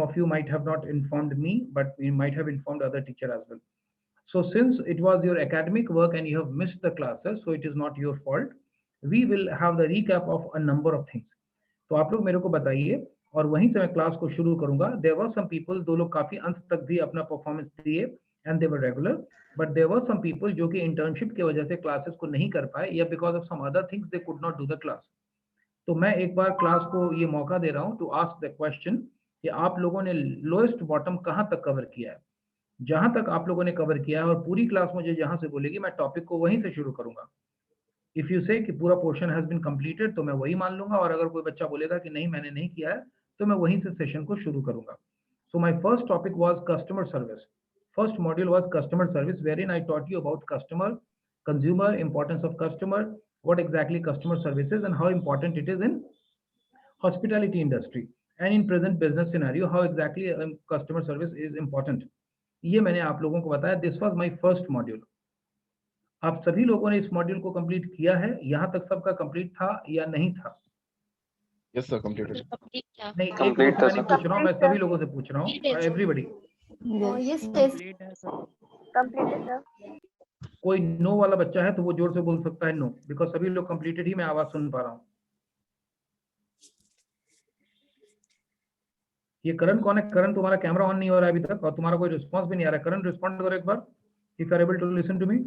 of you might have not informed me, but we might have informed other teacher as well. So since it was your academic work and you have missed the classes, so it is not your fault. We will have the recap of a number of things. तो आप लोग मेरे को बताइए और वहीं से मैं क्लास को शुरू करूंगा. There were some people, दो लोग काफी अंत तक भी अपना परफॉर्मेंस दिए and they were regular, but there were some people जो कि इंटर्नशिप की वजह से क्लासेस को नहीं कर पाए या because of some other things they could not do the class. तो मैं एक बार क्लास को ये मौका दे रहा हूँ टू आस्क द क्वेश्चन कि आप लोगों ने लोएस्ट बॉटम कहाँ तक कवर किया है. जहां तक आप लोगों ने कवर किया है और पूरी क्लास मुझे जहां से बोलेगी मैं टॉपिक को वहीं से शुरू करूंगा. इफ यू से कि पूरा पोर्शन हैज बीन कंप्लीटेड तो मैं वही मान लूंगा, और अगर कोई बच्चा बोलेगा कि नहीं मैंने नहीं किया है तो मैं वहीं से सेशन को शुरू करूंगा. So my first topic was customer service. First module was customer service, wherein I taught you about customer, consumer, importance of customer, what exactly customer service is and how important it is in hospitality industry and in present business scenario how exactly customer service is important. ये मैंने आप लोगों को बताया. This was my first module. आप सभी लोगों ने इस मॉड्यूल को कंप्लीट किया है? यहाँ तक सबका कंप्लीट था या नहीं था? यस सर, कंप्लीट नहीं, एक लोगों से मैं नहीं पूछ रहा हूँ, मैं सभी लोगों से पूछ रहा हूँ. Everybody completed sir. कोई नो वाला बच्चा है तो वो जोर से बोल सकता है नो, बिकॉज सभी लोग कंप्लीटेड ही मैं आवाज सुन पा रहा हूँ. ये करण कौन है? करण, तुम्हारा कैमरा ऑन नहीं हो रहा है अभी तक और तुम्हारा कोई रिस्पांस भी नहीं आ रहा है. करण रिस्पॉन्ड करो एक बार, if you are able to listen to me.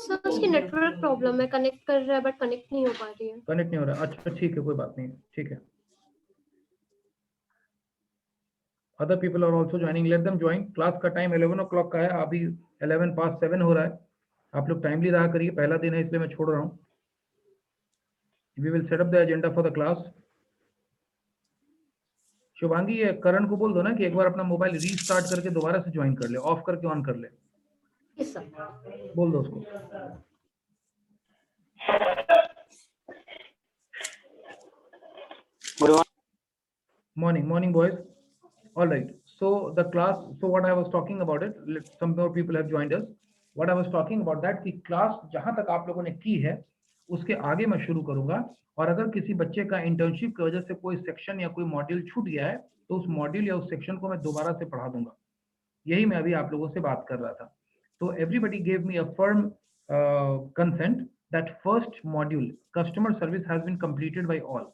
Sir उसकी नेटवर्क प्रॉब्लम है, कनेक्ट कर रहा है बट कनेक्ट नहीं हो पा रही है. कनेक्ट नहीं हो रहा. अच्छा ठीक है, कोई बात नहीं, ठीक है. Other people are also joining, let them join. Class का टाइम 11 o'clock का है, अभी 7:11 हो रहा है. आप लोग टाइमली रहा करिए, पहला दिन है इसलिए मैं छोड़ रहा हूँ. We will set up the agenda for the class. Shubhangi, ये करण को बोल दो ना कि एक बार अपना मोबाइल रीस्टार्ट करके दोबारा से ज्वाइन कर ले, ऑफ करके ऑन कर ले. Yes sir. बोल दो उसको. Morning boys. All right, so the class, so what I was talking about it, some more people have joined us. What I was talking about that कि class जहां तक आप लोगों ने की है उसके आगे मैं शुरू करूंगा, और अगर किसी बच्चे का इंटर्नशिप की वजह से कोई सेक्शन या कोई मॉड्यूल छूट गया है तो उस मॉड्यूल या उस सेक्शन को मैं दोबारा से पढ़ा दूंगा. यही मैं अभी आप लोगों से बात कर रहा था. तो everybody gave me a firm consent that first module customer service has been completed by all.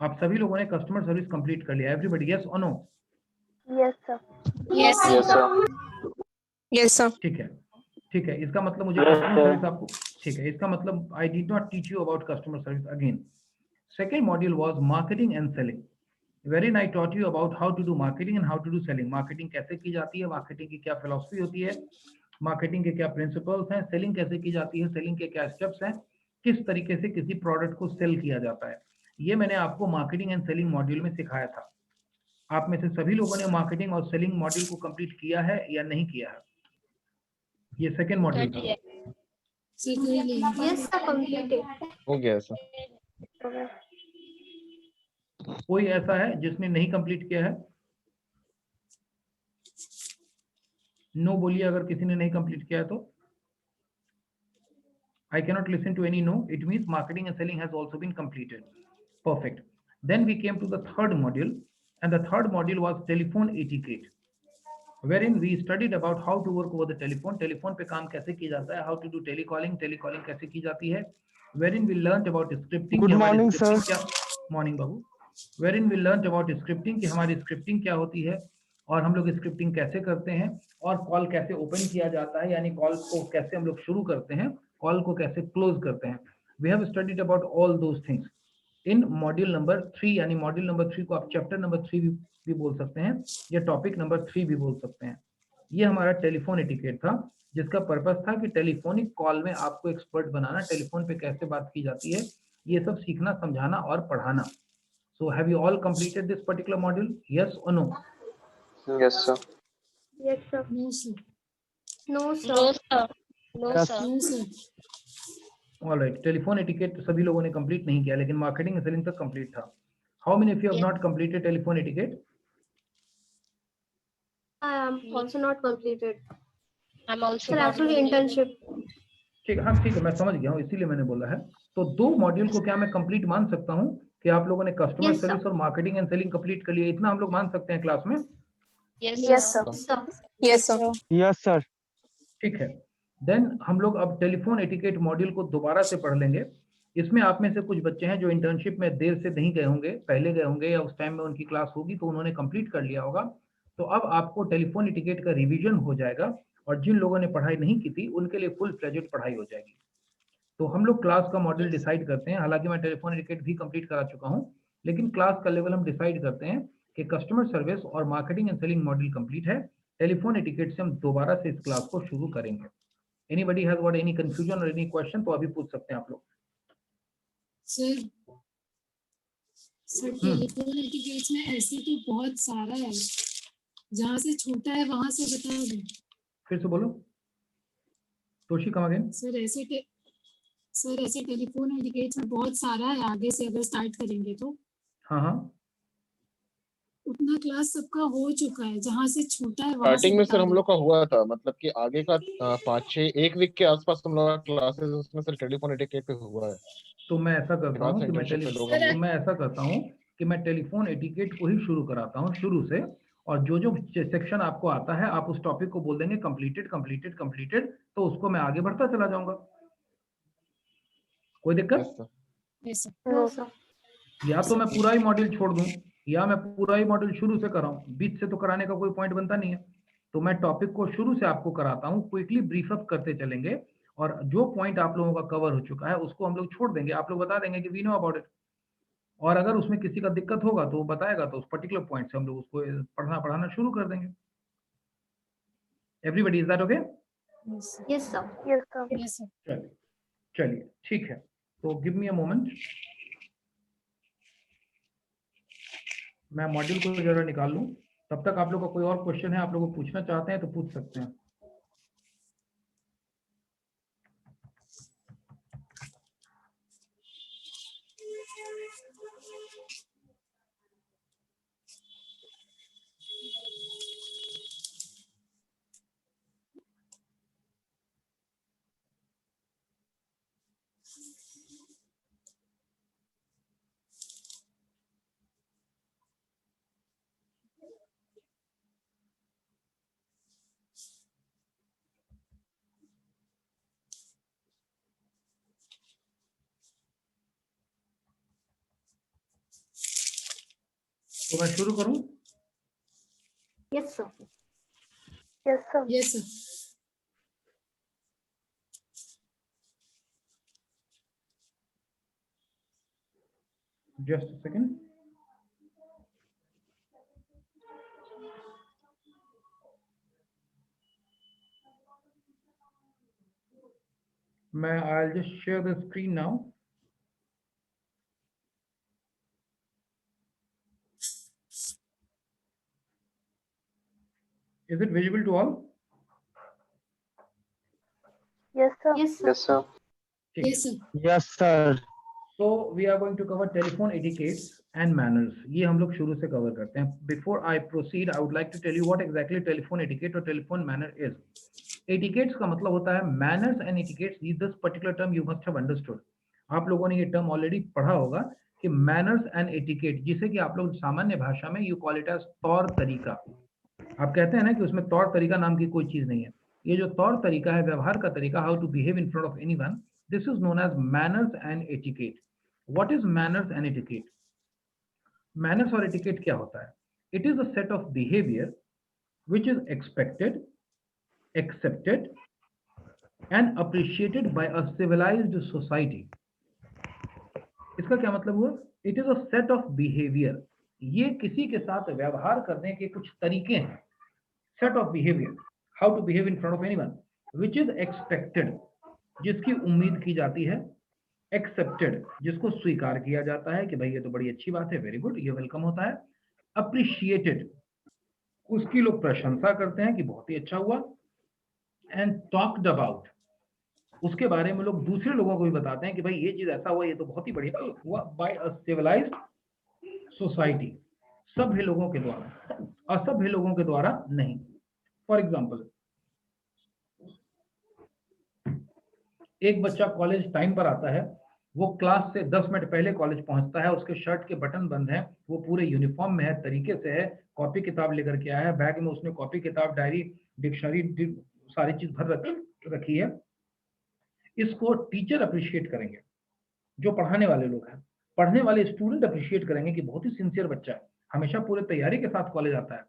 आप सभी लोगों ने कस्टमर सर्विस कंप्लीट कर लिया? एवरीबडी यस और no? Yes sir. Yes sir. Yes sir. ठीक है, ठीक है. इसका मतलब मुझे कस्टमर सर्विस आपको, ठीक है, इसका मतलब I did not teach you about customer service again. Second module was marketing and selling, wherein I taught you about how to do marketing and how to do selling. Marketing कैसे की जाती है, marketing की क्या philosophy होती है, marketing के क्या प्रिंसिपल्स हैं, सेलिंग कैसे की जाती है, सेलिंग के क्या स्टेप्स हैं, किस तरीके से किसी प्रोडक्ट को सेल किया जाता है. ये मैंने आपको मार्केटिंग एंड सेलिंग मॉड्यूल में सिखाया था. आप में से सभी लोगों ने मार्केटिंग और सेलिंग मॉड्यूल को कंप्लीट किया है या नहीं किया है? ये सेकंड मॉड्यूल था. यस सर, कंप्लीटेड हो गया सर. कोई ऐसा है जिसने नहीं कंप्लीट किया है? नो बोलिए अगर किसी ने नहीं कंप्लीट किया है तो. I cannot listen to any no. It means marketing and selling has also been completed. Perfect. Then we came to the third module, and the third module was telephone etiquette, wherein we studied about how to work over the telephone. Telephone पे काम कैसे किया जाता है, how to do telecalling, telecalling कैसे की जाती है, wherein we learned about scripting. Good morning, sir. Morning Babu. Wherein we learned about scripting कि हमारी scripting क्या होती है और हम लोग स्क्रिप्टिंग कैसे करते हैं, और कॉल कैसे ओपन किया जाता है, यानी कॉल को कैसे हम लोग शुरू करते हैं, कॉल को कैसे क्लोज करते हैं. We have studied about all those things in module number 3, यानी मॉड्यूल नंबर 3 को आप चैप्टर नंबर 3 भी बोल सकते हैं या टॉपिक नंबर 3 भी बोल सकते हैं. ये हमारा टेलीफोन एटिकेट था, जिसका पर्पस था कि टेलीफोनिक कॉल में आपको एक्सपर्ट बनाना, टेलीफोन पे कैसे बात की जाती है, ये सब सीखना, समझाना और पढ़ाना. So have you all completed this particular module? Yes और no? Yes sir. Yes sir. No, sir. No sir. No sir. No sir. No, sir. Alright, telephone etiquette सभी लोगों ने कंप्लीट नहीं किया, लेकिन मार्केटिंग एंड सेलिंग तक complete था. How many of you have not completed telephone etiquette? I am also not completed. I'm also Sir, not actually internship. ठीक है, हाँ ठीक है, मैं समझ गया हूँ, इसीलिए मैंने बोला है. तो 2 मॉड्यूल को क्या मैं कंप्लीट मान सकता हूँ कि आप लोगों ने कस्टमर Yes, sir. सर्विस और मार्केटिंग एंड सेलिंग कंप्लीट कर लिया, इतना हम लोग मान सकते हैं क्लास में? Yes, Yes, sir. sir. Yes, sir. Yes sir. ठीक है, देन हम लोग अब टेलीफोन एटिकेट मॉड्यूल को दोबारा से पढ़ लेंगे। इसमें आप में से कुछ बच्चे हैं जो इंटर्नशिप में देर से नहीं गए होंगे, पहले गए होंगे या उस टाइम में उनकी क्लास होगी तो उन्होंने कंप्लीट कर लिया होगा। तो अब आपको टेलीफोन एटिकेट का रिवीजन हो जाएगा और जिन लोगों ने पढ़ाई नहीं की थी उनके लिए फुल फ्लेजेड पढ़ाई हो जाएगी। तो हम लोग क्लास का मॉडल डिसाइड करते हैं, हालांकि मैं टेलीफोन एटिकेट भी कंप्लीट करा चुका हूं, लेकिन क्लास का लेवल हम डिसाइड करते हैं कि कस्टमर सर्विस और marketing and selling model complete है, टेलीफोन एटिकेट से हम दोबारा से इस क्लास को शुरू करेंगे। Anybody has got any confusion or any question तो अभी पूछ सकते हैं आप लोग। सर टेलीफोन एटिकेट्स में ऐसे तो बहुत सारा है, जहाँ से छोटा है वहां से बता दो। फिर से बोलो, तोशी कम अगेन। सर ऐसे टेलीफोन एटिकेट्स में बहुत सारा है, आगे से अगर स्टार्ट करेंगे तो हाँ हाँ, उतना क्लास सबका हो चुका है, जहाँ से छोटा है वहां से स्टार्टिंग में सर बता हम दो। लोग का हुआ था, मतलब कि आगे का 5-6 एक वीक के आसपास हम लोग का क्लासेस उसमें सर टेलीफोन एटिकेट पे हुआ है। तो मैं ऐसा करता हूँ कि मैं टेलीफोन एटिकेट को ही शुरू कराता हूँ शुरू से, और जो जो सेक्शन आपको आता है आप उस टॉपिक को बोल देंगे कंप्लीटेड कंप्लीटेड कंप्लीटेड, तो उसको मैं आगे बढ़ता चला जाऊंगा। कोई दिक्कत? Yes sir. No, sir. या तो मैं पूरा ही मॉड्यूल छोड़ दूं या मैं पूरा ही मॉड्यूल शुरू से कराऊं, बीच से तो कराने का कोई पॉइंट बनता नहीं है। तो मैं टॉपिक को शुरू से आपको कराता हूं, क्विकली ब्रीफ अप करते चलेंगे, और जो पॉइंट आप लोगों का कवर हो चुका है उसको हम लोग छोड़ देंगे, आप लोग बता देंगे कि वी नो अबाउट इट, और अगर उसमें किसी का दिक्कत होगा तो वो बताएगा, तो उस पर्टिकुलर पॉइंट से हम लोग उसको पढ़ाना शुरू कर देंगे। Everybody, is that okay? Yes, sir. Yes sir. चलिए ठीक है, तो गिव मी अ मोमेंट, मैं मॉड्यूल को जरा निकाल लूं। तब तक आप लोग का कोई और क्वेश्चन है, आप लोग को पूछना चाहते हैं तो पूछ सकते हैं। तो मैं शुरू करूं? Yes, sir. Yes sir. Just a second. I'll just share the screen now. Is it visible to all? Yes, sir. Yes sir. Yes sir. So we are going to cover telephone etiquettes and manners. ये हम लोग शुरू से cover करते हैं। Before I proceed, I would like to tell you what exactly telephone etiquette और telephone manner is. Etiquettes का मतलब होता है manners and etiquettes. This particular term you must have understood. आप लोगों ने ये टर्म ऑलरेडी पढ़ा होगा कि manners and etiquette, जिसे कि आप लोग सामान्य भाषा में you call it as तौर तरीका। आप कहते हैं ना कि उसमें तौर तरीका नाम की कोई चीज नहीं है। ये जो तौर तरीका है, व्यवहार का तरीका, how to behave in front of anyone, this is known as manners and etiquette. What is manners and etiquette? Manners और etiquette क्या होता है? It is a set of behavior which is expected, accepted and appreciated by a civilized society. इसका क्या मतलब हुआ? It is a set of behavior. ये किसी के साथ व्यवहार करने के कुछ तरीके हैं। Set of behavior, how to behave in front of anyone, which is expected, जिसकी उम्मीद की जाती है, एक्सेप्टेड, जिसको स्वीकार किया जाता है कि भाई ये तो बड़ी अच्छी बात है, वेरी गुड, ये वेलकम होता है, अप्रिशिएटेड, उसकी लोग प्रशंसा करते हैं कि बहुत ही अच्छा हुआ, एंड टॉक्ड अबाउट, उसके बारे में लोग दूसरे लोगों को भी बताते हैं कि भाई ये चीज ऐसा हुआ, ये तो बहुत ही बढ़िया हुआ, बाय अ सिविलाइज्ड सोसाइटी, सभ्य लोगों के द्वारा, असभ्य लोगों के द्वारा नहीं। फॉर एग्जाम्पल, एक बच्चा कॉलेज टाइम पर आता है वो क्लास से 10 मिनट पहले कॉलेज पहुंचता है, उसके शर्ट के बटन बंद हैं, वो पूरे यूनिफॉर्म में है, तरीके से है, कॉपी किताब लेकर के आया है, बैग में उसने कॉपी किताब, डायरी, डिक्शनरी, सारी चीज भर रखी है। इसको टीचर अप्रिशिएट करेंगे, जो पढ़ाने वाले लोग हैं, पढ़ने वाले स्टूडेंट अप्रिशिएट करेंगे कि बहुत ही सिंसियर बच्चा है, हमेशा पूरे तैयारी के साथ कॉलेज आता है।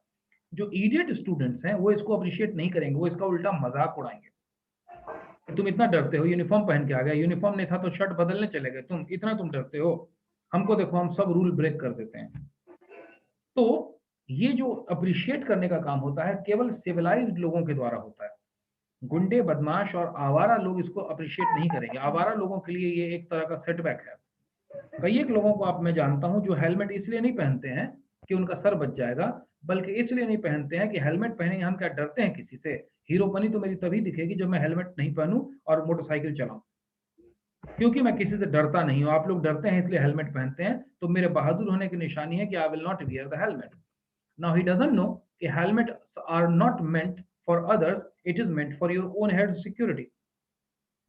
जो इडियट स्टूडेंट्स हैं वो इसको अप्रिशिएट नहीं करेंगे, वो इसका उल्टा मजाक उड़ाएंगे। तुम इतना डरते हो, यूनिफॉर्म पहन के आ गया, यूनिफॉर्म नहीं था तो शर्ट बदलने चले गए, तुम डरते हो, हमको देखो हम सब रूल ब्रेक कर देते हैं। तो ये जो अप्रिशिएट करने का काम होता है केवल सिविलाइज्ड लोगों के द्वारा होता है। गुंडे, बदमाश और आवारा लोग इसको अप्रिशिएट नहीं करेंगे। आवारा लोगों के लिए ये एक तरह का सेटबैक है। कई एक लोगों को मैं जानता हूं जो हेलमेट इसलिए नहीं पहनते हैं कि उनका सर बच जाएगा, बल्कि इसलिए नहीं पहनते हैं कि हेलमेट पहनेंगे हम क्या डरते हैं किसी से। हीरोपनी तो मेरी तभी दिखेगी जब मैं हेलमेट नहीं पहनूं और मोटरसाइकिल चलाऊं, क्योंकि मैं किसी से डरता नहीं हूं। आप लोग डरते हैं इसलिए हेलमेट पहनते हैं, तो मेरे बहादुर होने की निशानी है कि I will not wear the helmet. Now he doesn't know कि helmet are not meant for others, it is meant for your own head security.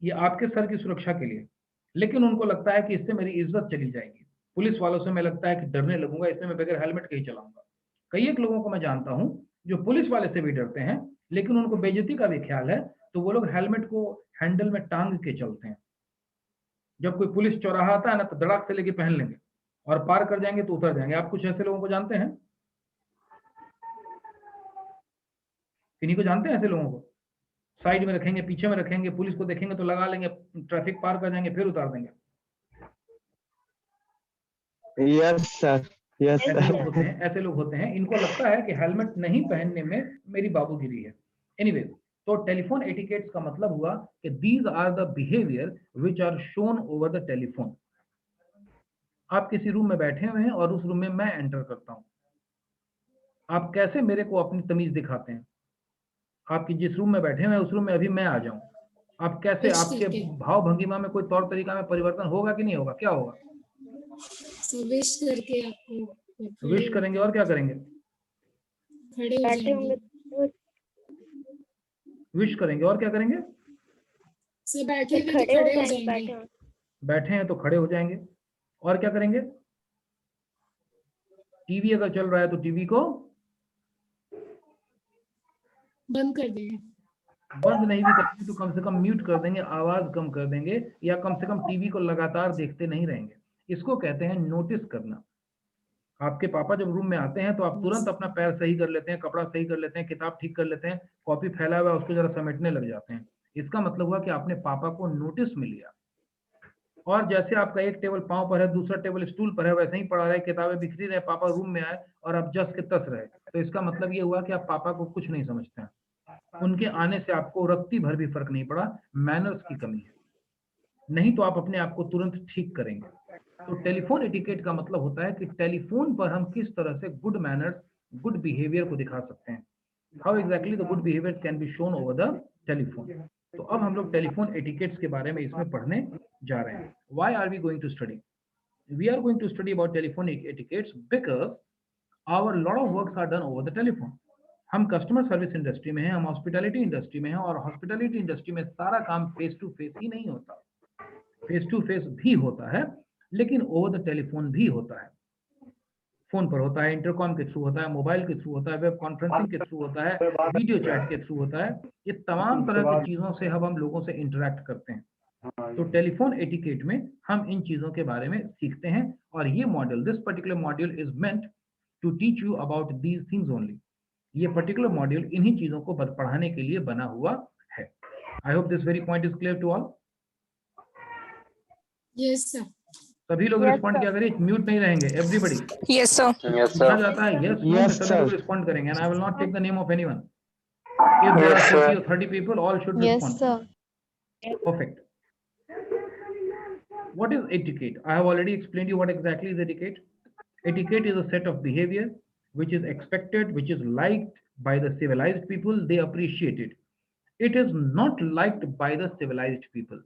ये आपके सर की सुरक्षा के लिए, लेकिन उनको लगता है कि इससे मेरी इज्जत चली जाएगी, पुलिस वालों से मैं लगता है कि डरने लगूंगा, इसलिए मैं बगैर हेलमेट के ही चलाऊंगा। कई एक लोगों को मैं जानता हूं जो पुलिस वाले से भी डरते हैं, लेकिन उनको बेइज्जती का भी ख्याल है, तो वो लोग हेलमेट को हैंडल में टांग के चलते हैं। जब कोई पुलिस चौराहा आता है ना तो धड़ाक से लेके पहन लेंगे, और पार कर जाएंगे तो उतर जाएंगे। आप कुछ ऐसे लोगों को जानते हैं? किन्हीं को जानते हैं ऐसे लोगों को? साइड में रखेंगे, पीछे में रखेंगे, पुलिस को देखेंगे तो लगा लेंगे, ट्रैफिक पार कर जाएंगे, फिर उतार देंगे। Yes sir, yes sir. ऐसे लोग होते हैं, इनको लगता है कि हेलमेट नहीं पहनने में मेरी बाबूगिरी है। एनीवे, तो टेलीफोन एटिकेट्स का मतलब हुआ कि these are the behaviour which are shown over the telephone. आप किसी रूम में बैठे हुए हैं और उस रूम में मैं एंटर करता हूं, आप कैसे मेरे को अपनी तमीज दिखाते हैं? आपकी जिस रूम में बैठे हुए हैं उस रूम में अभी मैं आ जाऊं, आप कैसे, आपके भाव भंगिमा में कोई तौर तरीका में परिवर्तन होगा कि नहीं होगा? क्या होगा? विश करके आपको विश करेंगे और क्या करेंगे? खड़े हो जाएंगे। विश करेंगे और क्या करेंगे? सब बैठे हुए तो खड़े हो जाएंगे। बैठे हैं तो खड़े हो जाएंगे, और क्या करेंगे? टीवी अगर चल रहा है तो टीवी को बंद कर देंगे। बंद नहीं भी करेंगे तो कम से कम म्यूट कर देंगे, आवाज कम कर देंगे, या कम से कम टीवी को लगातार देखते नहीं रहेंगे। इसको कहते हैं नोटिस करना। आपके पापा जब रूम में आते हैं तो आप तुरंत अपना पैर सही कर लेते हैं, कपड़ा सही कर लेते हैं, किताब ठीक कर लेते हैं, कॉपी फैला हुआ है उसको जरा समेटने लग जाते हैं। इसका मतलब हुआ कि आपने पापा को नोटिस में लिया। और जैसे आपका एक टेबल पांव पर है, दूसरा टेबल स्टूल पर है, वैसे ही पड़ा रहे, किताबें बिखरी रहे, पापा रूम में आए और आप जस के तस रहे, तो इसका मतलब ये हुआ कि आप पापा को कुछ नहीं समझते हैं। उनके आने से आपको रत्ती भर भी फर्क नहीं पड़ा, मैनर्स की कमी है। नहीं तो आप अपने आप को तुरंत ठीक करेंगे। तो टेलीफोन एटिकेट का मतलब होता है कि टेलीफोन पर हम किस तरह से गुड मैनर्स, गुड बिहेवियर को दिखा सकते हैं। How exactly the good behaviour can be shown over the telephone. तो अब हम लोग टेलीफोन एटिकेट्स के बारे में इसमें पढ़ने जा रहे हैं। Why are we going to study? We are going to study about telephone etiquettes because our lot of works are done over the telephone. हम कस्टमर सर्विस इंडस्ट्री में हैं, हम हॉस्पिटैलिटी इंडस्ट्री में हैं, और हॉस्पिटैलिटी इंडस्ट्री में सारा काम फेस टू फेस ही नहीं होता, फेस टू फेस भी होता है, लेकिन ओवर द टेलीफोन भी होता है। फोन पर होता है, इंटरकॉम के थ्रू होता है, मोबाइल के थ्रू होता है, वेब कॉन्फ्रेंसिंग के थ्रू होता है, वीडियो चैट के थ्रू होता है। ये तमाम तरह की चीजों से हम लोगों से इंटरेक्ट करते हैं। तो टेलीफोन एटिकेट में हम इन चीजों के बारे में सीखते हैं, और ये module, this particular module is meant to teach you about these things only. ये पर्टिकुलर मॉड्यूल इन्हीं चीजों को पढ़ाने के लिए बना हुआ है। I hope this very point is clear to all. Yes sir. सभी लोग रिस्पॉन्ड किया करिए, म्यूट नहीं रहेंगे, एवरीबॉडी। Yes sir. Yes, कहा sir. जाता है यस, Yes, सभी लोग sir. रिस्पॉन्ड करेंगे, and I will not take the name of anyone. If there are 40 or 30 people, all should respond. sir. Perfect. What is etiquette? I have already explained you what exactly is etiquette. Etiquette is a set of behavior which is expected, which is liked by the civilized people. They appreciate it. It is not liked by the civilized people.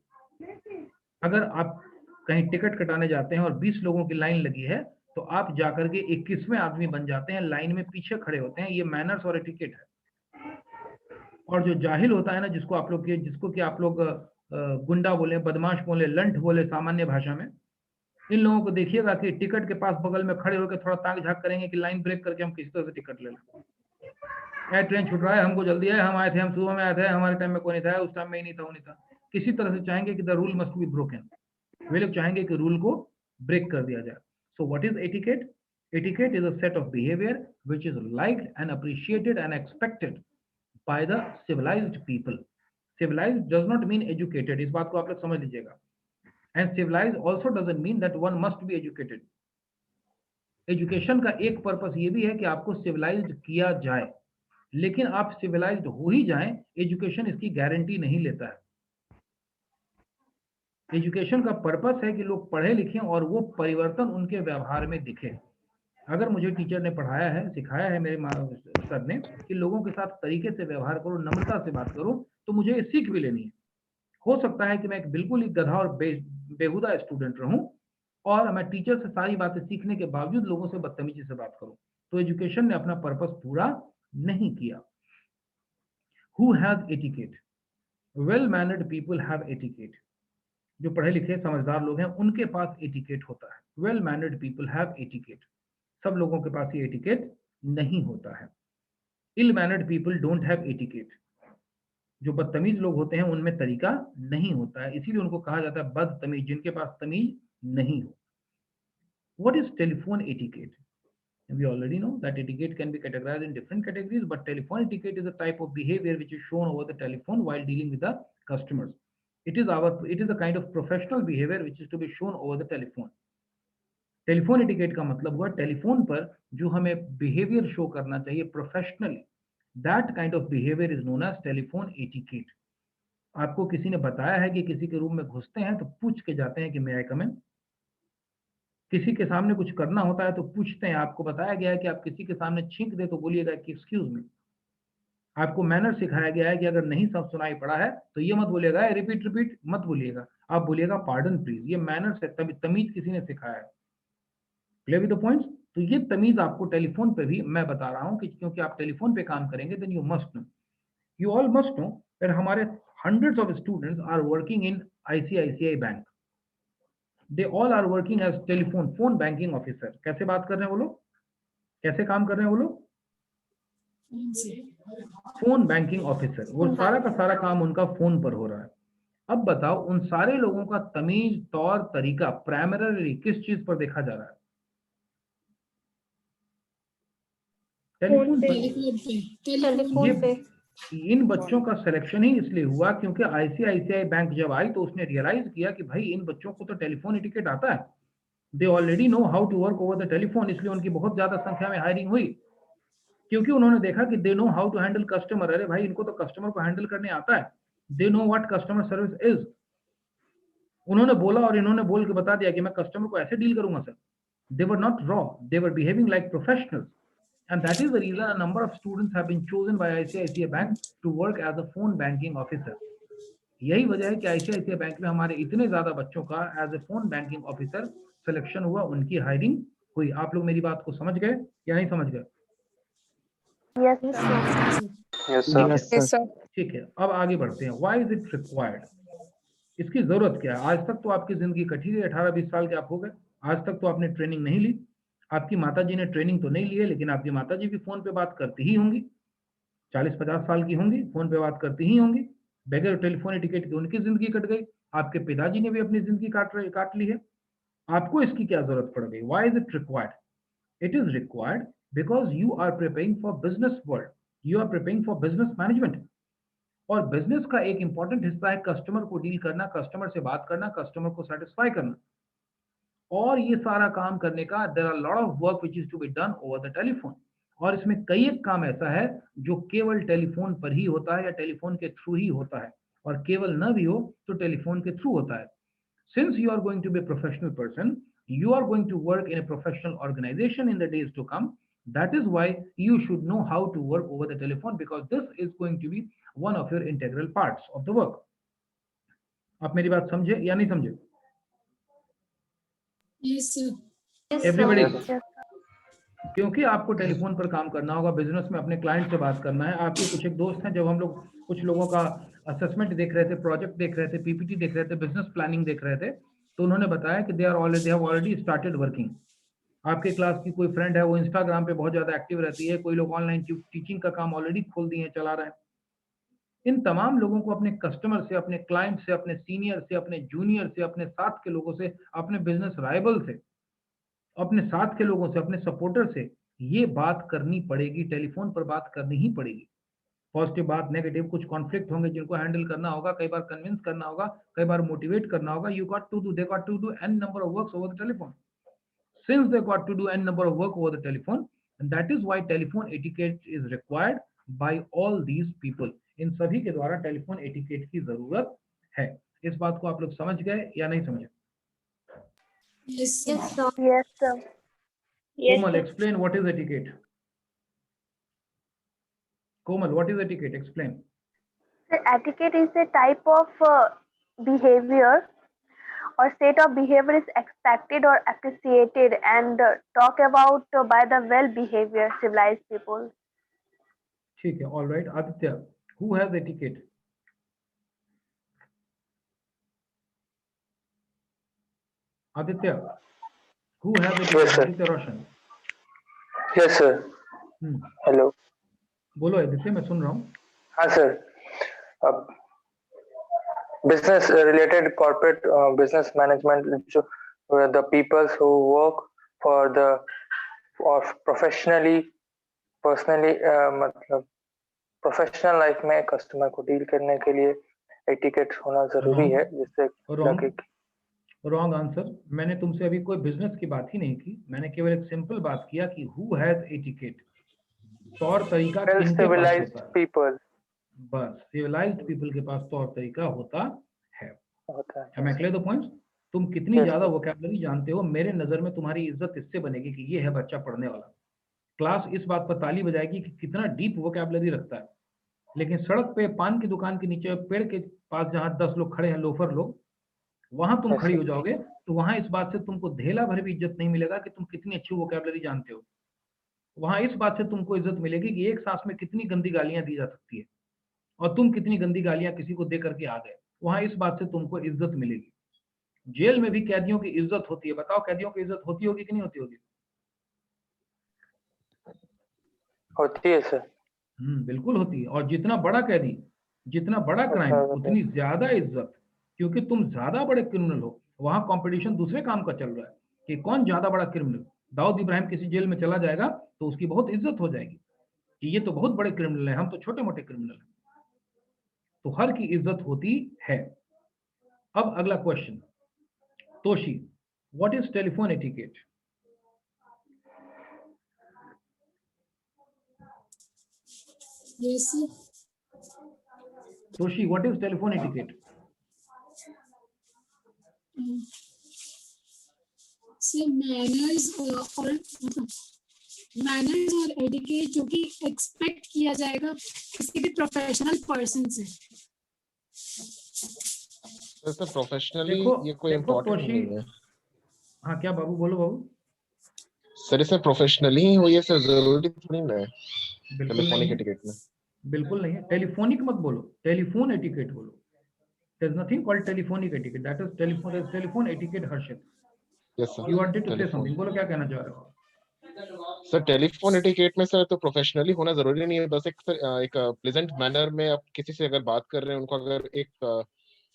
अगर आप कहीं ticket कटाने जाते हैं और 20 लोगों की line लगी है, तो आप जाकर के 21वें आदमी बन जाते हैं, लाइन में पीछे खड़े होते हैं। ये मैनर्स और एटिकेट है। और जो जाहिल होता है ना, जिसको कि आप लोग गुंडा बोले, बदमाश बोले, लंठ बोले सामान्य भाषा में, इन लोगों को देखिएगा कि टिकट के पास बगल में खड़े होकर थोड़ा ताक झाक करेंगे कि लाइन ब्रेक करके हम किसी तरह से टिकट ले लें। ट्रेन छूट रहा है, हमको जल्दी है, हम आए थे, हम सुबह में आए थे, हमारे टाइम में कोई नहीं था, उस टाइम में ही नहीं था, वो नहीं था। किसी तरह से चाहेंगे कि the rule must be broken, वे लोग चाहेंगे कि रूल को ब्रेक कर दिया जाए। So what is etiquette? Etiquette is a set of behavior which is liked and appreciated and expected by the civilized people. Civilized does not mean educated. इस बात को आप लोग समझ लीजिएगा। And civilized also doesn't mean that one must be educated. Education का एक purpose ये भी है कि आपको civilized किया जाए, लेकिन आप civilized हो ही जाएं, एजुकेशन इसकी गारंटी नहीं लेता है। एजुकेशन का पर्पस है कि लोग पढ़े लिखें और वो परिवर्तन उनके व्यवहार में दिखे। अगर मुझे टीचर ने पढ़ाया है, सिखाया है मेरे सर ने कि लोगों के साथ तरीके से व्यवहार करो, नम्रता से बात करो, तो मुझे ये सीख भी लेनी है। हो सकता है कि मैं एक बिल्कुल ही गधा और बेहुदा स्टूडेंट रहूं और मैं टीचर से सारी बातें सीखने के बावजूद लोगों से बदतमीजी से बात करूं, तो एजुकेशन ने अपना पर्पस पूरा नहीं किया। Who has etiquette? Well-mannered people have etiquette. जो पढ़े लिखे समझदार लोग हैं उनके पास एटिकेट होता है। Well-mannered people have etiquette. सब लोगों के पास ये एटिकेट नहीं होता है। Ill-mannered people don't have etiquette. जो बदतमीज लोग होते हैं उनमें तरीका नहीं होता है, इसीलिए उनको कहा जाता है बदतमीज, जिनके पास तमीज नहीं हो। What is telephone etiquette? We already know that etiquette can be categorized in different categories, but telephone etiquette is a type of behavior which is shown over the telephone while dealing with the customers. It is a kind of professional behavior which is to be shown over the telephone. Telephone etiquette का मतलब हुआ telephone पर जो हमें behaviour show करना चाहिए professionally, that kind of behaviour is known as telephone etiquette. आपको किसी ने बताया है कि किसी के रूम में घुसते हैं तो पूछ के जाते हैं कि मे आई कम इन। किसी के सामने कुछ करना होता है तो पूछते हैं। आपको बताया गया है कि आप किसी के सामने छींक दे तो बोलिएगा कि एक्सक्यूज मी। आपको मैनर सिखाया गया है कि अगर नहीं सब सुनाई पड़ा है तो ये मत बोलिएगा रिपीट रिपीट मत बोलिएगा, आप बोलिएगा पार्डन प्लीज। ये मैनर से तमीज किसी ने सिखाया है। Clear with the points? तो ये तमीज आपको टेलीफोन पे भी मैं बता रहा हूं कि क्योंकि आप टेलीफोन पे काम करेंगे, then you must know, you all must know that हमारे hundreds of students are working in ICICI bank. They all are working as phone banking officer. कैसे बात कर रहे हैं वो लोग, कैसे काम कर रहे हैं वो लोग? Phone banking officer. वो सारा का सारा काम उनका फोन पर हो रहा है। अब बताओ उन सारे लोगों का तमीज तौर तरीका प्राइमरी किस चीज पर देखा जा रहा है? टेलीफोन पे। इन बच्चों का सिलेक्शन ही इसलिए हुआ क्योंकि आईसीआईसीआई बैंक जब आई तो उसने रियलाइज किया कि भाई इन बच्चों को तो टेलीफोन एटिकेट आता है, they already know how to work over the telephone, इसलिए उनकी बहुत ज्यादा संख्या में हायरिंग हुई क्योंकि उन्होंने देखा कि they know how to handle customer. अरे भाई इनको तो कस्टमर को हैंडल करने आता है, they know what customer service is. उन्होंने बोला और इन्होंने बोल के बता दिया कि मैं कस्टमर को ऐसे डील करूंगा sir. They were not raw, they were behaving like professionals, and that is the reason a number of students have been chosen by ICICI Bank to work as a phone banking officer. यही वजह है कि ICICI bank में हमारे इतने ज्यादा बच्चों का as a phone banking officer selection हुआ, उनकी हायरिंग हुई। आप लोग मेरी बात को समझ गए या नहीं समझ गए? Yes, sir. ठीक है, अब आगे बढ़ते हैं। Why is it required? इसकी जरूरत क्या है? आज तक तो आपकी जिंदगी कटी है, 18-20 साल के आप हो गए, आज तक तो आपने ट्रेनिंग नहीं ली। आपकी माताजी ने ट्रेनिंग तो नहीं ली है, लेकिन आपकी माताजी भी फोन पे बात करती ही होंगी, 40-50 साल की होंगी, फोन पे बात करती ही होंगी। बगैर टेलीफोन एटिकेट के उनकी जिंदगी कट गई। आपके पिताजी ने भी अपनी जिंदगी काट ली है। आपको इसकी क्या जरूरत पड़ गई? Why is it required? It is required because you are preparing for business world, you are preparing for business management। और बिजनेस का एक इंपॉर्टेंट हिस्सा है कस्टमर को डील करना, कस्टमर से बात करना, कस्टमर को सेटिस्फाई करना। और ये सारा काम करने का there are lot of work which is to be done over the telephone. और इसमें कई एक काम ऐसा है जो केवल टेलीफोन पर ही होता है या टेलीफोन के थ्रू ही होता है, और केवल न भी हो तो टेलीफोन के थ्रू होता है। Since you are going to be professional person, you are going to work in a professional organization in the days to come. That is why you should know how to work over the telephone, because this is going to be one of your integral parts of the work. आप मेरी बात समझे या नहीं समझे? Yes, sir. Everybody, क्योंकि आपको telephone पर काम करना होगा, बिजनेस में अपने क्लाइंट से बात करना है। आपके कुछ एक दोस्त हैं, जब हम लोग कुछ लोगों का असेसमेंट देख रहे थे, प्रोजेक्ट देख रहे थे, पीपीटी देख रहे थे, बिजनेस प्लानिंग देख रहे थे, तो उन्होंने बताया कि they have already started working. आपके क्लास की कोई फ्रेंड है वो इंस्टाग्राम पे बहुत ज्यादा एक्टिव रहती है, कोई लोग ऑनलाइन टीचिंग का काम ऑलरेडी खोल दिए हैं, चला रहे हैं। इन तमाम लोगों को अपने कस्टमर से, अपने क्लाइंट से, अपने सीनियर से, अपने जूनियर से, अपने साथ के लोगों से, अपने बिजनेस राइवल से, अपने साथ के लोगों से, अपने सपोर्टर से ये बात करनी पड़ेगी, टेलीफोन पर बात करनी ही पड़ेगी। पॉजिटिव बात, नेगेटिव, कुछ कॉन्फ्लिक्ट होंगे जिनको हैंडल करना होगा, कई बार कन्विंस करना होगा, कई बार मोटिवेट करना होगा। They got to do an number of works over the telephone. Since they got to do n number of work over the telephone, and that is why telephone etiquette is required by all these people. इन सभी के द्वारा telephone etiquette की जरूरत है। इस बात को आप लोग समझ गए या नहीं समझे? Yes, sir. Yes, sir. Yes, sir. Komal, explain what is etiquette. Komal, what is etiquette? Explain. The etiquette is a type of behavior or state of behavior is expected or appreciated and talk about by the well behavior civilized people. ठीक है, all right. Aditya, who has etiquette? Aditya, who has etiquette? Yes, sir. Aditya Roshan. Yes sir. Hello, बोलो आदित्य, मैं सुन रहा हूँ। हाँ sir. Business related corporate business management, जो the peoples who work for the और प्रोफेशनली पर्सनली मतलब professional life में कस्टमर को डील करने के लिए एटिकेट होना जरूरी है, जिससे लगे। Wrong answer. मैंने तुमसे अभी कोई बिजनेस की बात ही नहीं की, मैंने केवल एक सिंपल बात किया कि हु हैज एटिकेट, तौर तरीका किनके पास होता है। पीपल, बस सिविलाइज्ड पीपल के पास तौर तरीका होता है। होता मैं क्लियर द पॉइंट्स? तुम कितनी Yes, ज्यादा sir. वोकैबुलरी जानते हो, मेरे नजर में तुम्हारी इज्जत इससे बनेगी कि ये है बच्चा पढ़ने वाला। क्लास इस बात पर ताली बजाएगी कि कितना डीप वोकैबुलरी रखता है। लेकिन सड़क पे पान की दुकान के नीचे पेड़ के पास जहां 10 लोग खड़े हैं, लोफर लोग, वहां तुम Yes, खड़ी sir. हो जाओगे तो वहां इस बात से तुमको धेला भर भी इज्जत नहीं मिलेगा कि तुम कितनी अच्छी वोकैबुलरी जानते हो। वहां इस बात से तुमको इज्जत मिलेगी कि एक सांस में कितनी गंदी गालियां दी जा सकती है और तुम कितनी गंदी गालियां किसी को दे करके आ गए। वहां इस बात से तुमको इज्जत मिलेगी। जेल में भी कैदियों की इज्जत होती है। बताओ कैदियों की इज्जत होती होगी कि नहीं होती होगी? होती है सर। बिल्कुल होती है। और जितना बड़ा कैदी, जितना बड़ा क्राइम, उतनी ज्यादा इज्जत, क्योंकि तुम ज्यादा बड़े क्रिमिनल हो। वहां कंपटीशन दूसरे काम का चल रहा है कि कौन ज्यादा बड़ा क्रिमिनल। दाऊद इब्राहिम किसी जेल में चला जाएगा तो उसकी बहुत इज्जत हो जाएगी कि ये तो बहुत बड़े क्रिमिनल है, हम तो छोटे मोटे क्रिमिनल हैं। तो हर की इज्जत होती है। अब अगला question, Toshi, what is telephone etiquette? Yes, sir. Toshi, what is telephone etiquette? So manners और एटिकेट जो कि एक्सपेक्ट किया जाएगा किसी भी प्रोफेशनल पर्सन से। सर प्रोफेशनली ये कोई देखो इम्पोर्टेंट तोशी, नहीं है। हाँ क्या बाबू, बोलो बाबू। सर इसे प्रोफेशनली ही हो, ये सर जरूरी थोड़ी ना है बिल्कुल नहीं टेलीफोनिक है, एटिकेट में। बिल्कुल नहीं है। टेलीफोनिक मत बोलो, टेलीफोन एटिकेट बोलो। There's nothing called telephonic etiquette. That is telephone. There's telephone etiquette, Harshit. Yes sir. You wanted to say telephone, something. बोलो क्या कहना चाह रहे हो? सर टेलीफोन एटिकेट में सर तो प्रोफेशनली होना जरूरी नहीं है, बस एक सर एक प्लेजेंट मैनर में आप किसी से अगर बात कर रहे हैं, उनको अगर एक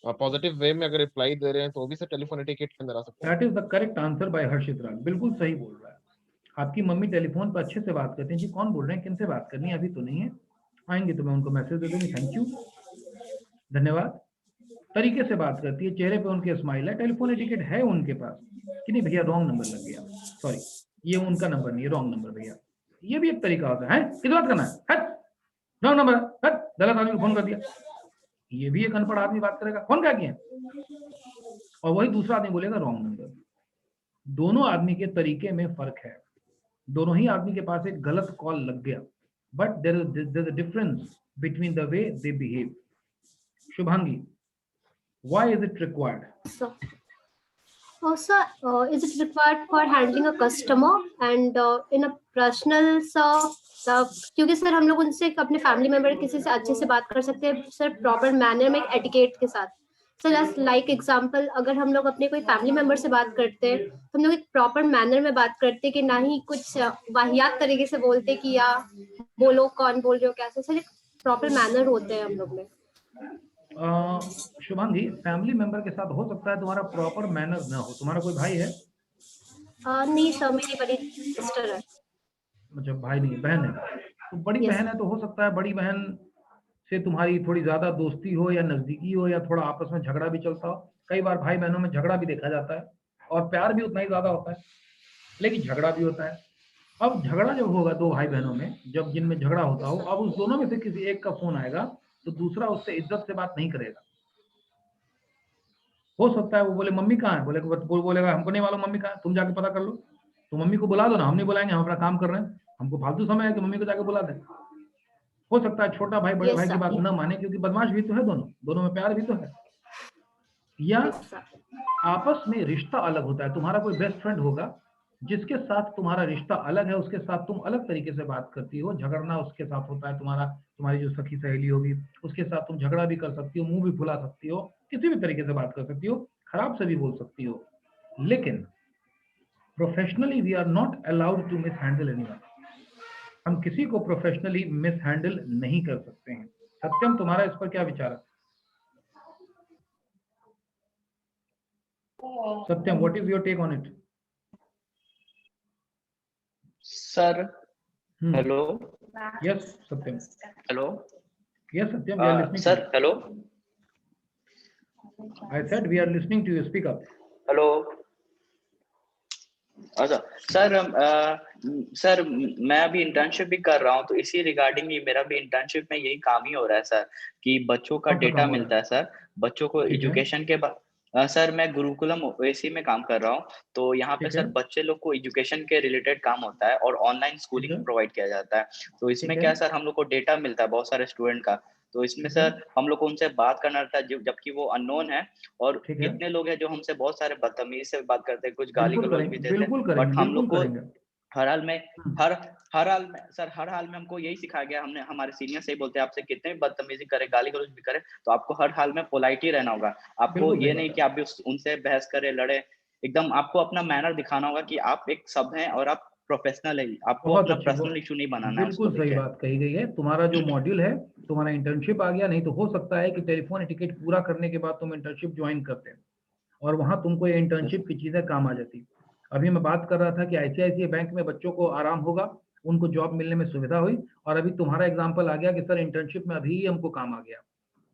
पॉजिटिव वे में अगर रिप्लाई दे रहे हैं तो वो भी सर टेलीफोन एटिकेट के अंदर आ सकता है। That is the correct answer by Harshit Raj. बिल्कुल सही बोल रहा है। आपकी मम्मी टेलीफोन पर अच्छे से बात करते हैं, जी कौन बोल रहे हैं, किन से बात करनी है? अभी तो नहीं है, आएंगे तो मैं उनको मैसेज दे दूंगी। थैंक यू, धन्यवाद। तरीके से बात करती है, चेहरे पे उनके स्माइल है। टेलीफोन एटिकेट है उनके पास कि नहीं भैया? रॉन्ग नंबर लग गया, सॉरी ये उनका नंबर नहीं है, रॉन्ग नंबर भैया। ये भी एक तरीका होता है, किस बात करना है, रॉन्ग नंबर, गलत आदमी को फोन कर दिया। ये भी एक अनपढ़ आदमी बात करेगा, फोन क्या किया, और वही दूसरा आदमी बोलेगा रॉन्ग नंबर। दोनों आदमी के तरीके में फर्क है। दोनों ही आदमी के पास एक गलत कॉल लग गया, but there is a difference between the way they behave. Shubhangi, why is it required? So, also, is it required for handling a customer and in a personal सा क्योंकि सर हम लोग उनसे अपने फैमिली मेंबर किसी से अच्छे से बात कर सकते हैं सर, प्रॉपर मैनर में, एटिकेट के साथ। सर लाइक एग्जांपल, अगर हम लोग अपने कोई फैमिली मेंबर से बात करते हैं तो हम लोग एक प्रॉपर मैनर में बात करते हैं, कि ना ही कुछ वाहियात तरीके से बोलते कि या बोलो कौन बोल रहे हो कैसे। सर एक प्रॉपर मैनर होते हैं हम लोग में। शुभांगी, फैमिली मेंबर के साथ हो सकता है तुम्हारा प्रॉपर मैनर ना हो। तुम्हारा कोई भाई है? नहीं सर, मेरी बड़ी सिस्टर है। मतलब भाई नहीं, बहन है। तो बड़ी Yes. बहन है तो हो सकता है बड़ी बहन से तुम्हारी थोड़ी ज्यादा दोस्ती हो या नजदीकी हो, या थोड़ा आपस में झगड़ा भी चलता हो। कई बार भाई बहनों में झगड़ा भी देखा जाता है, और प्यार भी उतना ही ज्यादा होता है, लेकिन झगड़ा भी होता है। अब झगड़ा जब होगा दो भाई बहनों में, जब जिनमें झगड़ा होता हो, अब उस दोनों में से किसी एक का फोन आएगा तो दूसरा उससे इज्जत से बात नहीं करेगा। हो सकता है वो बोले मम्मी कहाँ है, बोलेगा हमको नहीं मालूम मम्मी कहाँ है, तुम जाके पता कर लो। तो मम्मी को बुला दो ना, हम नहीं बुलाएंगे, हम अपना काम कर रहे हैं, हमको फालतू समय है कि मम्मी को जाके बुला दें। हो सकता है छोटा भाई बड़े Yes, भाई की sir. बात न माने, क्योंकि बदमाश भी तो है, दोनों में प्यार भी तो है। या Yes, sir. आपस में रिश्ता अलग होता है। तुम्हारा कोई बेस्ट फ्रेंड होगा जिसके साथ तुम्हारा रिश्ता अलग है, उसके साथ तुम अलग तरीके से बात करती हो, झगड़ना उसके साथ होता है। तुम्हारी जो सखी सहेली होगी उसके साथ तुम झगड़ा भी कर सकती हो, मुंह भी फुला सकती हो, किसी भी तरीके से बात कर सकती हो, खराब से भी बोल सकती हो। लेकिन professionally we are not allowed to mishandle anyone. हम किसी को प्रोफेशनली मिस हैंडल नहीं कर सकते हैं। सत्यम, तुम्हारा इस पर क्या विचार है? Satyam, what is your take on it? Sir hello. Yes Satyam. Hello yes Satyam, we are listening. Sir hello. I said we are listening to you. Speak up. Hello. अच्छा सर, सर मैं अभी इंटर्नशिप भी कर रहा हूँ, तो इसी रिगार्डिंग ही मेरा भी इंटर्नशिप में यही काम ही हो रहा है सर, कि बच्चों का कौन सा डेटा काम हो रहा मिलता है सर, बच्चों को ठीक है। एजुकेशन के बाद। सर मैं गुरुकुलम ओएसी में काम कर रहा हूँ, तो यहाँ पे ठीक है। सर बच्चे लोग को एजुकेशन के रिलेटेड काम होता है और ऑनलाइन ठीक स्कूलिंग है। प्रोवाइड किया जाता है। तो इसमें ठीक है। क्या है सर, हम लोग को डेटा मिलता है बहुत सारे स्टूडेंट का, तो इसमें ठीक है। सर हम लोग को उनसे बात करना रहता है जबकि वो अननोन है, और ठीक है। कितने लोग हैं जो हमसे बहुत सारे बदतमीजी से बात करते हैं, कुछ गाली बिल्कुल गलौज भी करेंगे, देते हैं, बिल्कुल बट करेंगे, हम लोग बिल्कुल को करेंगे। हर हाल में हम्म, हर हाल में सर, हर हाल में हमको यही सिखाया गया, हमने हमारे सीनियर से ही बोलते हैं, आपसे कितने भी बदतमीजी करे, गाली गलौज भी करे, तो आपको हर हाल में पोलाइट ही रहना होगा। आपको बिल्कुल सही ये बात नहीं है। कि आप भी उनसे बहस करे, लड़े, एकदम आपको अपना मैनर दिखाना होगा कि आप एक सब हैं और आप प्रोफेशनल है, आपको बहुत अपना अच्छी, पर्सनल इशू नहीं बनाना है उसको बिल्कुल सही लेके। बात कही गई है। तुम्हारा जो मॉड्यूल है, तुम्हारा इंटर्नशिप आ गया, नहीं तो हो सकता है कि टेलीफोन एटिकेट पूरा करने के बाद तुम इंटर्नशिप ज्वाइन करते और वहां तुमको ये इंटर्नशिप की चीजें काम आ जाती। अभी मैं बात कर रहा था कि आईसीआईसीआई बैंक में बच्चों को आराम होगा, उनको जॉब मिलने में सुविधा हुई, और अभी तुम्हारा एग्जाम्पल आ गया कि सर इंटर्नशिप में अभी हमको काम आ गया।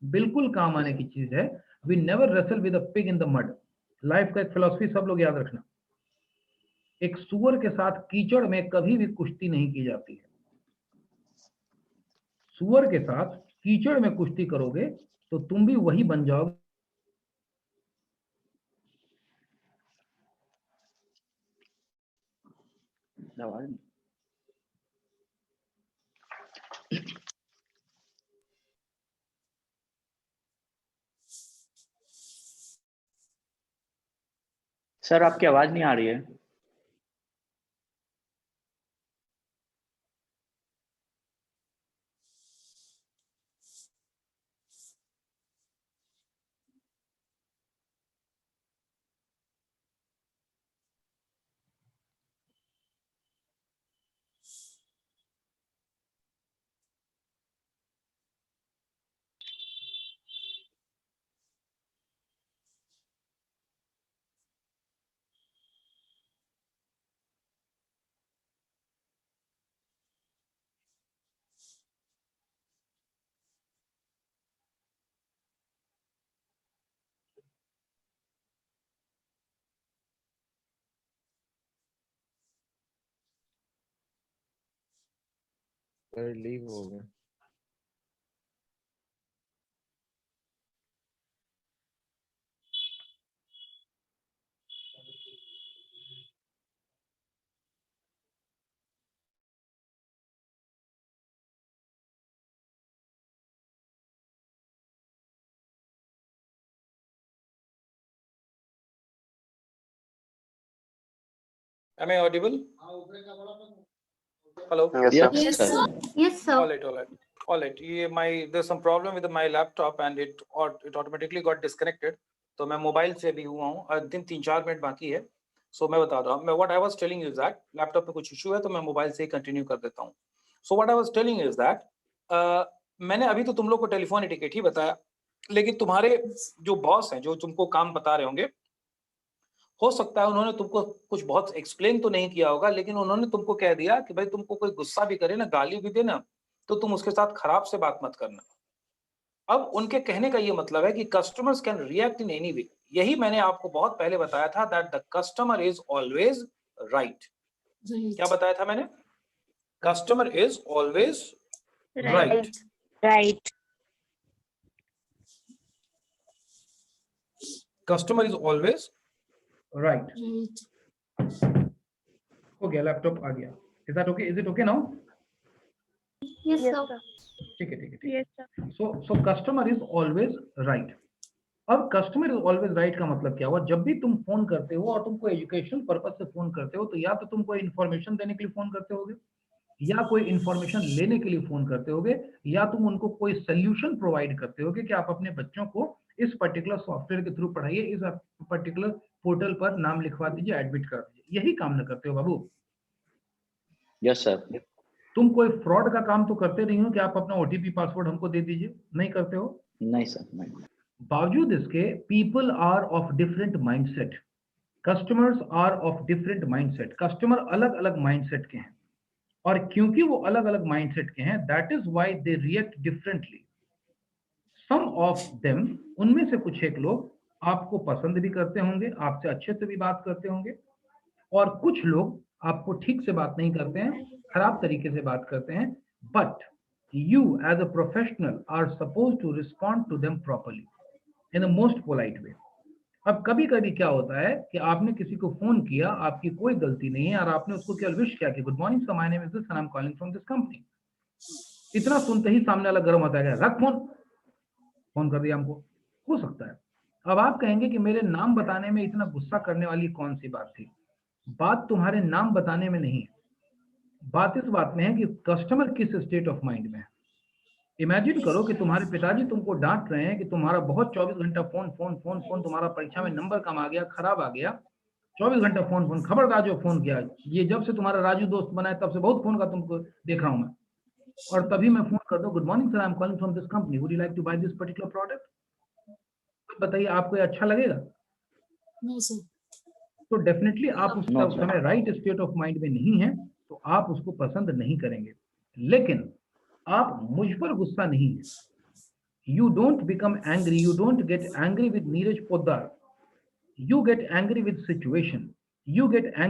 बिल्कुल काम आने की चीज है। We never wrestle with a pig in the mud. Life का एक फिलॉसफी सब लोग याद रखना, एक सुअर के साथ कीचड़ में कभी भी कुश्ती नहीं की जाती है। सुअर के साथ कीचड़ में कुश्ती करोगे तो तुम भी वही बन जाओगे। सर आपकी आवाज नहीं आ रही है। लीव हो गया। Am I audible? Hello. Yes, sir. Yes, sir. All right. There's some problem with my laptop and it automatically got disconnected. तो मैं मोबाइल से भी हुआ हूँ, दिन 3-4 मिनट बाकी है, सो मैं बता रहा हूँ. What I was telling you is that laptop पे कुछ इशू है तो मैं मोबाइल से ही कंटिन्यू कर देता हूँ. So what I was telling you is that मैंने अभी तो तुम लोग को टेलीफोन एटिकेट ही बताया, लेकिन तुम्हारे जो बॉस हैं जो तुमको काम बता रहे होंगे, हो सकता है उन्होंने तुमको कुछ बहुत एक्सप्लेन तो नहीं किया होगा, लेकिन उन्होंने तुमको कह दिया कि भाई तुमको कोई गुस्सा भी करे ना, गाली भी दे ना, तो तुम उसके साथ खराब से बात मत करना. अब उनके कहने का ये मतलब है कि customers can react in any way. यही मैंने आपको बहुत पहले बताया था that the customer is always right. क्या बताया था मैंने? Customer is always right. Right. Customer is always right. हो गया, लैपटॉप आ गया. Is that okay? Is it okay now? Yes, Yes, sir. sir. ठीक है. Yes, sir. So customer is always right. अब कस्टमर इज ऑलवेज राइट का मतलब क्या हुआ? जब भी तुम फोन करते हो और तुमको एजुकेशनल पर्पज से फोन करते हो, तो या तो तुम कोई इन्फॉर्मेशन देने के लिए फोन करते होगे, या कोई इन्फॉर्मेशन लेने के लिए फोन करते होगे, या तुम उनको कोई सोल्यूशन प्रोवाइड करते होगे कि आप अपने बच्चों को इस पर्टिकुलर सॉफ्टवेयर के थ्रू पढ़ाइए, इस पर्टिकुलर पोर्टल पर नाम लिखवा दीजिए, एडमिट कर दीजिए. यही काम न करते हो बाबू? Yes sir. तुम कोई फ्रॉड का काम तो करते नहीं हो कि आप अपना ओटीपी पासवर्ड हमको दे दीजिए, नहीं करते हो? नहीं सर, नहीं. बावजूद इसके people are of different mindset, customers are of different mindset. Customer अलग अलग माइंडसेट के हैं, और क्योंकि वो अलग अलग माइंडसेट के हैं, that is why they react differently. Some of them, उनमें से कुछ एक लोग आपको पसंद भी करते होंगे, आपसे अच्छे से भी बात करते होंगे, और कुछ लोग आपको ठीक से बात नहीं करते हैं, खराब तरीके से बात करते हैं. But you as a professional are supposed to respond to them properly in the most polite way. अब कभी कभी क्या होता है कि आपने किसी को फोन किया, आपकी कोई गलती नहीं है, और आपने उसको केवल विश किया कि good morning sir, my name is this and I am calling from this company. इतना सुनते ही सामने वाला गर्म होता है, रख फोन कर दिया हमको. हो सकता है. अब आप कहेंगे कि मेरे नाम बताने में इतना गुस्सा करने वाली कौन सी बात थी? बात तुम्हारे नाम बताने में नहीं है, बात इस बात में है कि कस्टमर किस स्टेट ऑफ माइंड में है. इमेजिन करो कि तुम्हारे पिताजी तुमको डांट रहे हैं कि तुम्हारा बहुत 24 घंटा फोन, तुम्हारा परीक्षा में नंबर कम आ गया, खराब आ गया, 24 घंटा फोन, खबरदार जो फोन किया. ये जब से तुम्हारा राजू दोस्त बना है तब से बहुत फोन का तुमको देख रहा हूं मैं, और तभी मैं फोन कर दूं, good morning sir, I am calling from this company, would you like to buy this particular product. बताइए, आपको ये अच्छा लगेगा? No sir. तो डेफिनेटली आप उस No, sir. समय राइट स्टेट ऑफ माइंड में नहीं है, तो आप उसको पसंद नहीं करेंगे. लेकिन आप मुझ पर गुस्सा नहीं है. You don't become angry, you don't get angry with Neeraj Poddar, you get angry with situation, you get angry